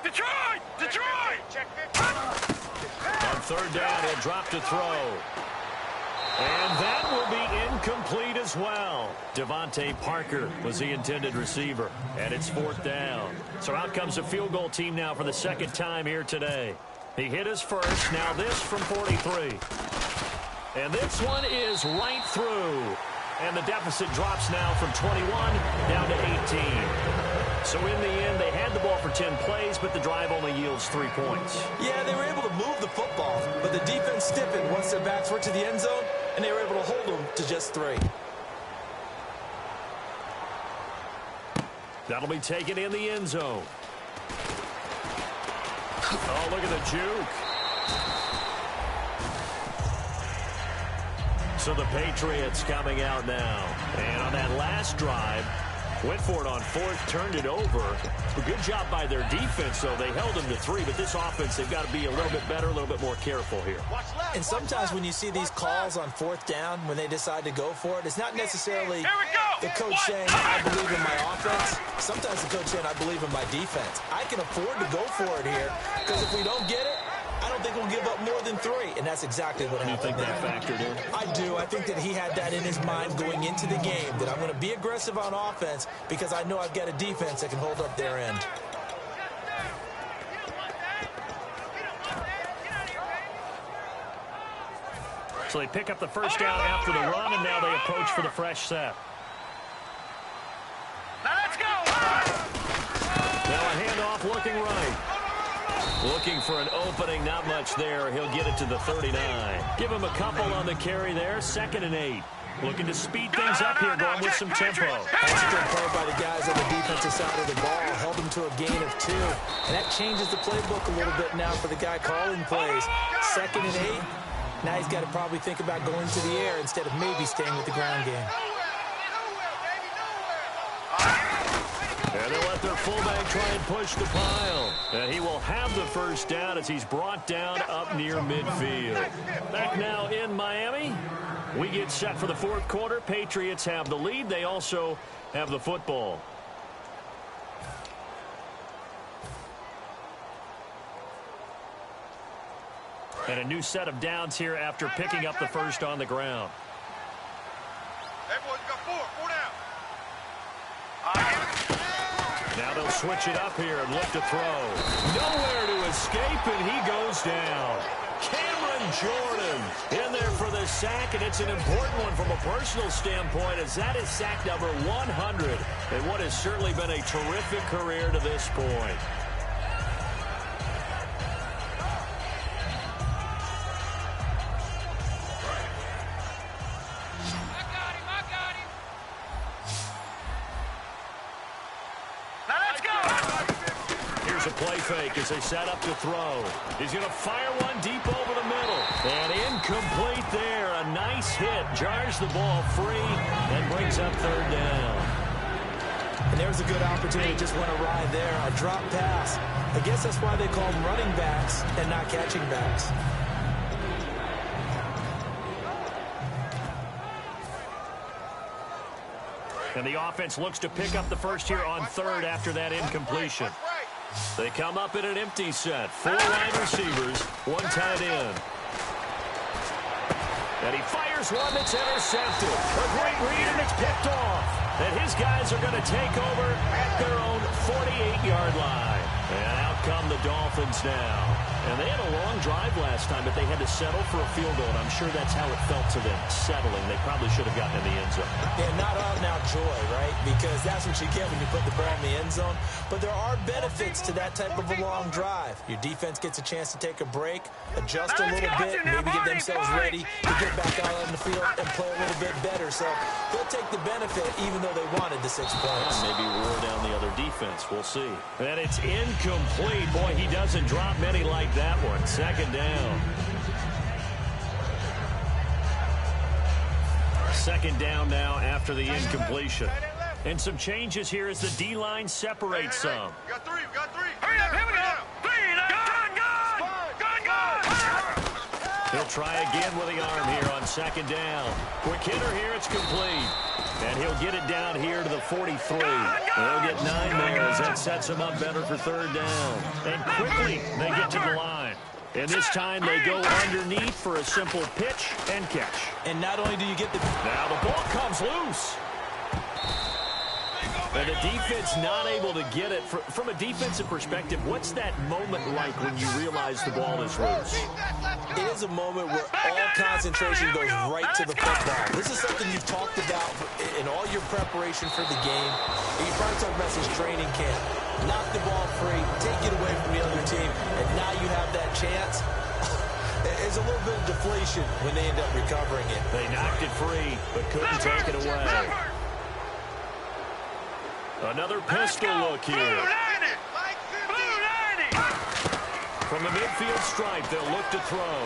Detroit! On 3rd down, he'll drop to throw. And that will be incomplete as well. Devontae Parker was the intended receiver, and it's 4th down. So out comes a field goal team now for the 2nd time here today. He hit his first, now this from 43. And this one is right through. And the deficit drops now from 21 down to 18. So in the end, they had the ball for 10 plays, but the drive only yields 3 points. Yeah, they were able to move the football, but the defense stiffened once their backs were to the end zone, and they were able to hold them to just 3. That'll be taken in the end zone. Oh, look at the juke. So the Patriots coming out now. And on that last drive, went for it on 4th, turned it over. A good job by their defense, though. They held them to 3, but this offense, they've got to be a little bit better, a little bit more careful here. And sometimes when you see these calls on 4th down, when they decide to go for it, it's not necessarily the coach saying, I believe in my offense. Sometimes the coach saying, I believe in my defense. I can afford to go for it here, because if we don't get it, I don't think we'll give up more than 3, and that's exactly what happened. You think that factored in? I do. I think that he had that in his mind going into the game, that I'm going to be aggressive on offense because I know I've got a defense that can hold up their end. So they pick up the first down after the run, and now they approach for the fresh set. Now let's go! Now a handoff looking right. Looking for an opening, not much there. He'll get it to the 39. Give him a couple on the carry there. 2nd and 8. Looking to speed things up here, going with some tempo. That's a good play by the guys on the defensive side of the ball. Held them to a gain of 2. And that changes the playbook a little bit now for the guy calling plays. 2nd and 8. Now he's got to probably think about going to the air instead of maybe staying with the ground game. And they'll let their fullback try and push the pile. And he will have the first down as he's brought down up near midfield. Back now in Miami. We get set for the 4th quarter. Patriots have the lead. They also have the football. And a new set of downs here after picking up the first on the ground. Everyone's got 4 down. Now they'll switch it up here and look to throw. Nowhere to escape, and he goes down. Cameron Jordan in there for the sack, and it's an important one from a personal standpoint, as that is sack number 100 in what has certainly been a terrific career to this point. A play fake as they set up to throw. He's going to fire one deep over the middle. And incomplete there. A nice hit. Jars the ball free and brings up 3rd down. And there's a good opportunity. Just went awry there. A drop pass. I guess that's why they call them running backs and not catching backs. And the offense looks to pick up the first here on 3rd after that incompletion. They come up in an empty set. 4 wide receivers, 1 tight end. And he fires one that's intercepted. A great read, and it's picked off. And his guys are going to take over at their own 48-yard line. And out come the Dolphins now. And they had a long drive last time, but they had to settle for a field goal, and I'm sure that's how it felt to them, settling. They probably should have gotten in the end zone. Yeah, not out-and-out joy, right? Because that's what you get when you put the ball in the end zone. But there are benefits to that type of a long drive. Your defense gets a chance to take a break, adjust a little bit, maybe get themselves ready to get back out on the field and play a little bit better. So they'll take the benefit even though they wanted the 6 points. Maybe roar down the other defense. We'll see. And it's incomplete. Incomplete. Boy, he doesn't drop many like that one. Second down. Second down now after the incompletion. And some changes here as the D-line separates some. We got three. Hurry up, here we go. He'll try again with the arm here on second down. Quick hitter here, it's complete. And he'll get it down here to the 43. They'll get 9 there as that sets him up better for third down. And quickly they get to the line. And this time they go underneath for a simple pitch and catch. And not only do you get the... Now the ball comes loose. And the defense not able to get it. From a defensive perspective, what's that moment like when you realize the ball is loose? It is a moment where all concentration goes right to the football. This is something you've talked about in all your preparation for the game. You probably talked about since training camp. Knock the ball free, take it away from the other team, and now you have that chance. There's a little bit of deflation when they end up recovering it. They knocked it free, but couldn't take it away. Another pistol look here. Blue 90. From the midfield stripe, they'll look to throw.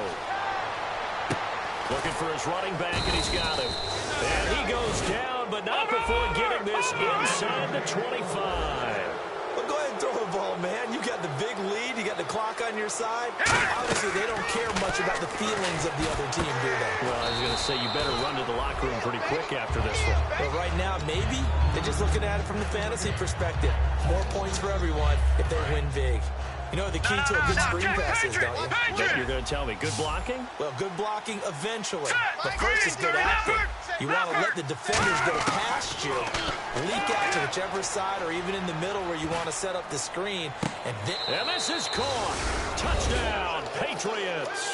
Looking for his running back, and he's got him. And he goes down, but not before getting this inside the 25. Well, go ahead and throw the ball, man. You got the big lead. You got the clock on your side. Obviously, they don't care much about the feelings of the other team, do they? Well, I was going to say, you better run to the locker room pretty quick after this one. But right now, maybe they're just looking at it from the fantasy perspective. More points for everyone if they win big. You know the key to a good screen pass is, don't you? But you're going to tell me, good blocking? Well, good blocking eventually. But first is good acting. You want to let the defenders go past you, leak out to whichever side or even in the middle where you want to set up the screen. And this is caught. Touchdown, Patriots.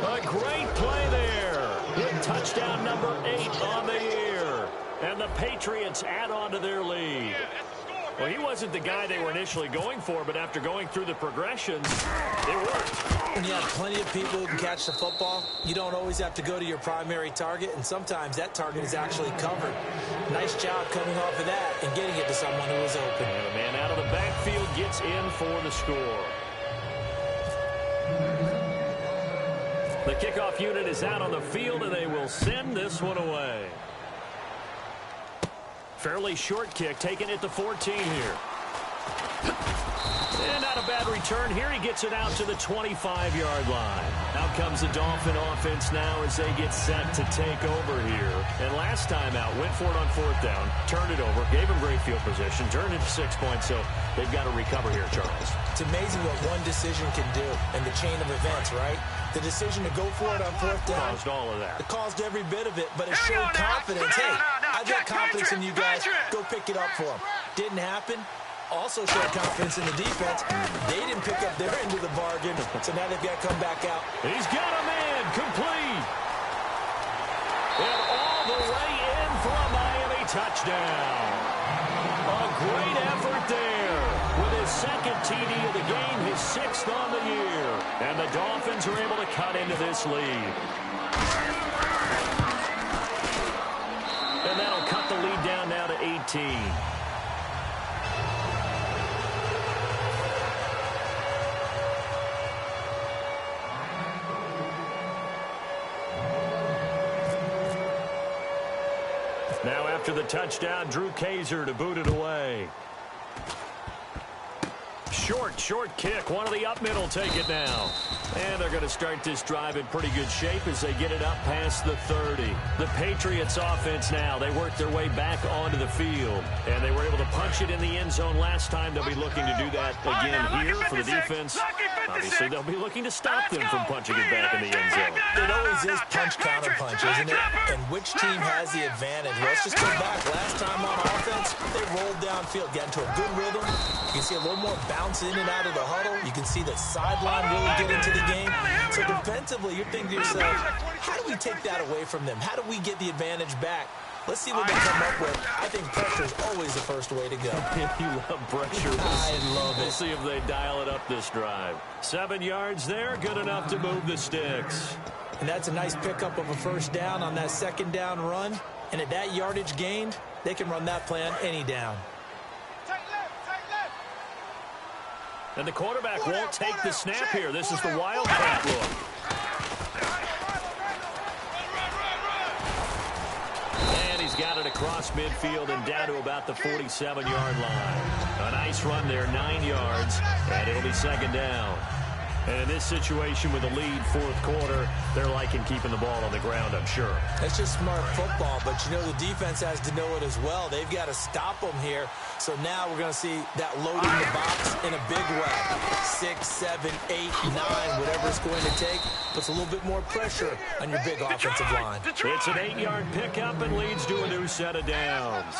A great play there. Hit touchdown number 8 on the year. And the Patriots add on to their lead. Well, he wasn't the guy they were initially going for, but after going through the progressions, it worked. When you have plenty of people who can catch the football, you don't always have to go to your primary target, and sometimes that target is actually covered. Nice job coming off of that and getting it to someone who was open. And the man out of the backfield gets in for the score. The kickoff unit is out on the field, and they will send this one away. Fairly short kick, taking it to 14 here. And not a bad return here. He gets it out to the 25-yard line. Out comes the Dolphin offense now as they get set to take over here. And last time out, went for it on fourth down, turned it over, gave him great field position, turned it to 6 points, so they've got to recover here, Charles. It's amazing what one decision can do in the chain of events, right? The decision to go for it on fourth down. Caused all of that. It caused every bit of it, but it showed confidence. Hey, I've got confidence in you guys. Go pick it up for them. Didn't happen. Also showed confidence in the defense. They didn't pick up their end of the bargain, so now they've got to come back out. He's got a man complete. And all the way in for a Miami touchdown. A great effort there. With his second TD of the game, his 6th on the year. And the Dolphins are able to cut into this lead. And that'll cut the lead down now to 18. Now after the touchdown, Drew Kaiser to boot it away. Short kick. One of the up middle take it now. And they're going to start this drive in pretty good shape as they get it up past the 30. The Patriots offense now, they work their way back onto the field. And they were able to punch it in the end zone last time. They'll be looking to do that again here for the defense. Obviously, they'll be looking to stop them from punching it back in the end zone. It always is punch-counter-punch, isn't it? And which team has the advantage? Let's just go back. Last time on offense, they rolled downfield, got into a good rhythm. You can see a little more bounce in and out of the huddle. You can see the sideline really get into the game. So defensively, you're thinking to yourself, how do we take that away from them? How do we get the advantage back? Let's see what they come up with. I think pressure is always the first way to go. You love pressure. I love it. We'll see if they dial it up this drive. 7 yards there, good enough to move the sticks. And that's a nice pickup of a first down on that second down run. And at that yardage gained, they can run that play on any down. And the quarterback won't take the snap here. This is the wildcat look. And he's got it across midfield and down to about the 47-yard line. A nice run there, 9 yards, and it'll be second down. And in this situation with a lead fourth quarter, they're liking keeping the ball on the ground, I'm sure. That's just smart football, but you know the defense has to know it as well. They've got to stop them here. So now we're going to see that loading the box in a big way. 6, 7, 8, 9, whatever it's going to take, puts a little bit more pressure on your big offensive line. It's an 8-yard pickup and leads to a new set of downs.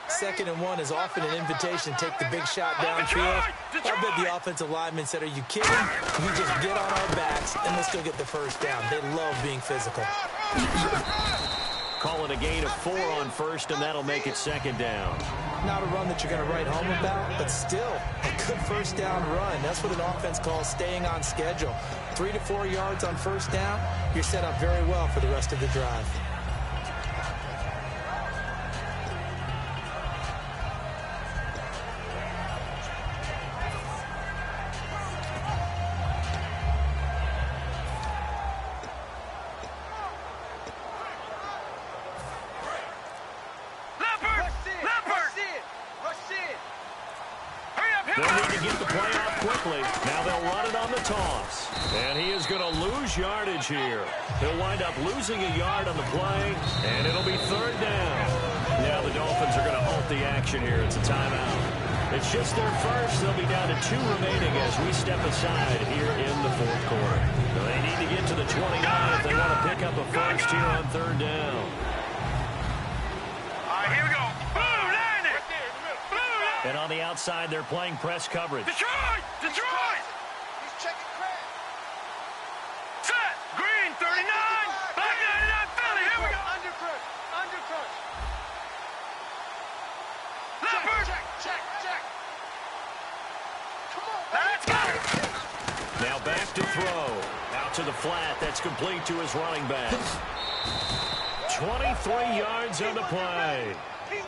2nd and 1 is often an invitation to take the big shot downfield. I bet the offensive linemen said, are you kidding? We just get on our backs and let's go get the first down. They love being physical. Call it a gain of 4 on first, and that'll make it second down. Not a run that you're going to write home about, but still a good first down run. That's what an offense calls staying on schedule. 3 to 4 yards on first down, you're set up very well for the rest of the drive. They'll need to get the play off quickly. Now they'll run it on the toss. And he is going to lose yardage here. He'll wind up losing a yard on the play, and it'll be third down. Now the Dolphins are going to halt the action here. It's a timeout. It's just their first. They'll be down to 2 remaining as we step aside here in the fourth quarter. They need to get to the 29 if they want to pick up a first here on third down. All right, here we go. And on the outside, they're playing press coverage. Detroit! Detroit! He's checking Craig. Set! Green, 39! Black 99, Philly, here we go! Under crush. Under crush. Leopard! Check. Come on, Let's go! Now back to throw. Out to the flat. That's complete to his running back. 23 yards on the play.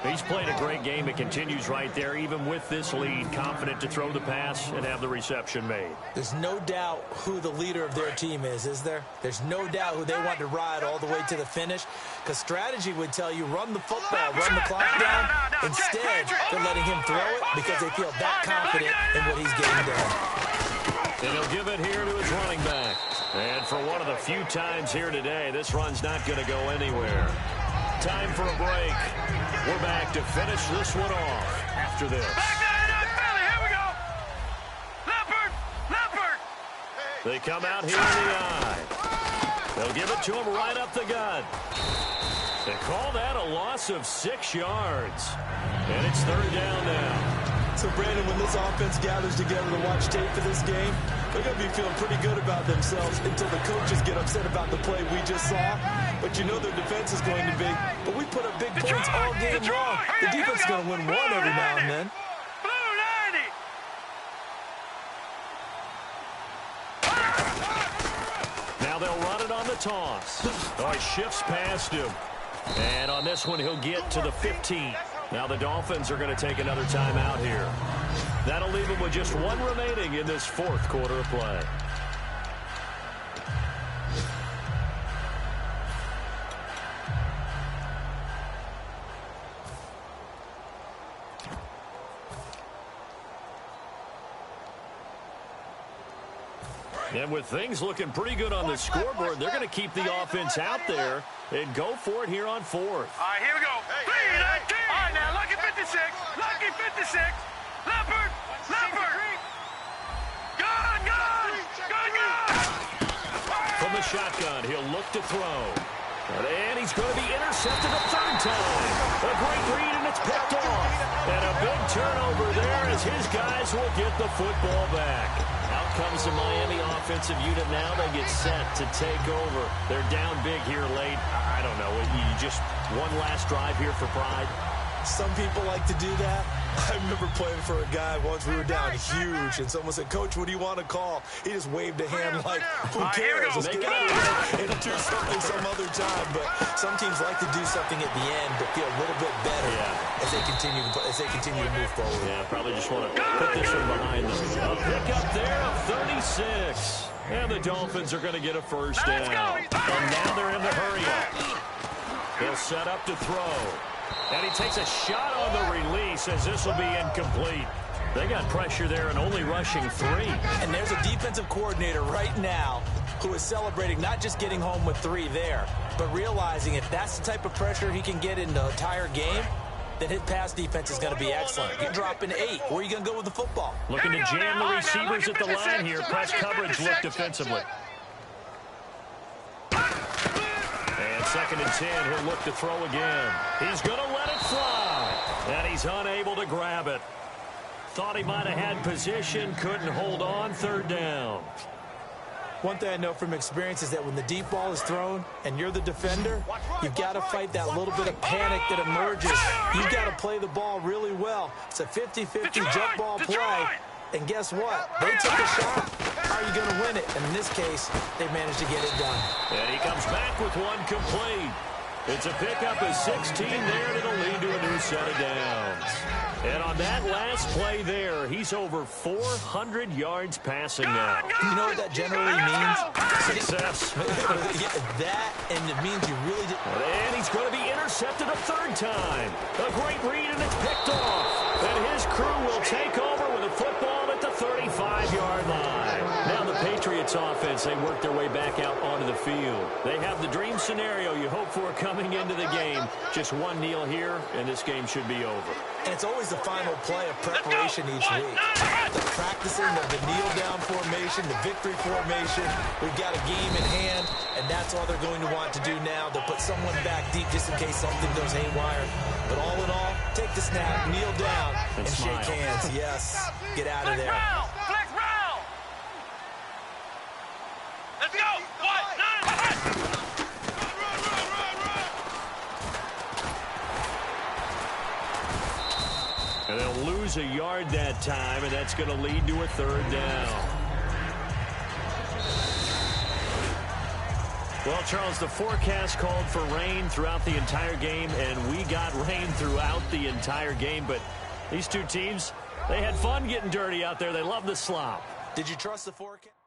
He's played a great game. It continues right there, even with this lead, confident to throw the pass and have the reception made. There's no doubt who the leader of their team is there? There's no doubt who they want to ride all the way to the finish, because strategy would tell you run the football, run the clock down. Instead, they're letting him throw it because they feel that confident in what he's getting done. And he'll give it here to his running back. And for one of the few times here today, this run's not going to go anywhere. Time for a break. We're back to finish this one off after this. Here we go. Leopard. They come out here in the eye. They'll give it to him right up the gut. They call that a loss of 6 yards. And it's third down now. So, Brandon, when this offense gathers together to watch tape for this game, they're going to be feeling pretty good about themselves until the coaches get upset about the play we just saw. But you know their defense is going to be. But we put up big points all game long. The defense is going to win one every now and then. Blue 90. Now they'll run it on the toss. Oh, he shifts past him. And on this one, he'll get to the 15. Now the Dolphins are going to take another timeout here. That'll leave them with just 1 remaining in this fourth quarter of play. And with things looking pretty good on the scoreboard, they're going to keep the offense out there and go for it here on fourth. All right, here we go. 3-19. All right, now, lucky 56. Lucky 56. Leopard. Gun. From the shotgun, he'll look to throw. And he's going to be intercepted a third time. A great read, and it's picked off. And a big turnover there as his guys will get the football back. Out comes the Miami offensive unit now. They get set to take over. They're down big here late. I don't know. You just one last drive here for pride. Some people like to do that. I remember playing for a guy once. We were down huge, and someone said, "Coach, what do you want to call?" He just waved a hand like, "Who cares? Let's get out of here and do something some other time." But some teams like to do something at the end to feel a little bit better as they continue to move forward. Yeah, probably just want to put this one behind them. A pick up there of 36. And the Dolphins are going to get a first down. And now they're in the hurry-up. He'll set up to throw. And he takes a shot on the release as this will be incomplete. They got pressure there and only rushing 3. And there's a defensive coordinator right now who is celebrating not just getting home with 3 there, but realizing if that's the type of pressure he can get in the entire game, then his pass defense is going to be excellent. You're dropping 8. Where are you going to go with the football? Looking to jam the receivers at the line here. Press coverage look defensively. And 2nd and 10, he'll look to throw again. He's going to let it fly. And he's unable to grab it. Thought he might have had position, couldn't hold on. 3rd down. One thing I know from experience is that when the deep ball is thrown and you're the defender, you've got to fight that little bit of panic that emerges. You've got to play the ball really well. It's a 50-50 jump ball play. And guess what? They took a shot. How are you going to win it? And in this case, they managed to get it done. And he comes back with one complete. It's a pickup of 16 there, and it'll lead to a new set of downs. And on that last play there, he's over 400 yards passing now. You know what that generally means? Success. That, and it means you really did. And he's going to be intercepted a 3rd time. A great read, and it's picked off. And his crew will take over with a football at the 35-yard line. Now the Patriots offense, they work their way back out onto the field. They have the dream scenario you hope for coming into the game. Just one kneel here, and this game should be over. And it's always the final play of preparation each week. The practicing of the kneel-down formation, the victory formation. We've got a game in hand, and that's all they're going to want to do now. They'll put someone back deep just in case something goes haywire. But all in all, take the snap, kneel down, and shake hands. Yes, get out of there. Flex round. Let's go. 1, 9, And they'll lose a yard that time, and that's going to lead to a 3rd down. Well, Charles, the forecast called for rain throughout the entire game, and we got rain throughout the entire game. But these two teams, they had fun getting dirty out there. They love the slop. Did you trust the forecast?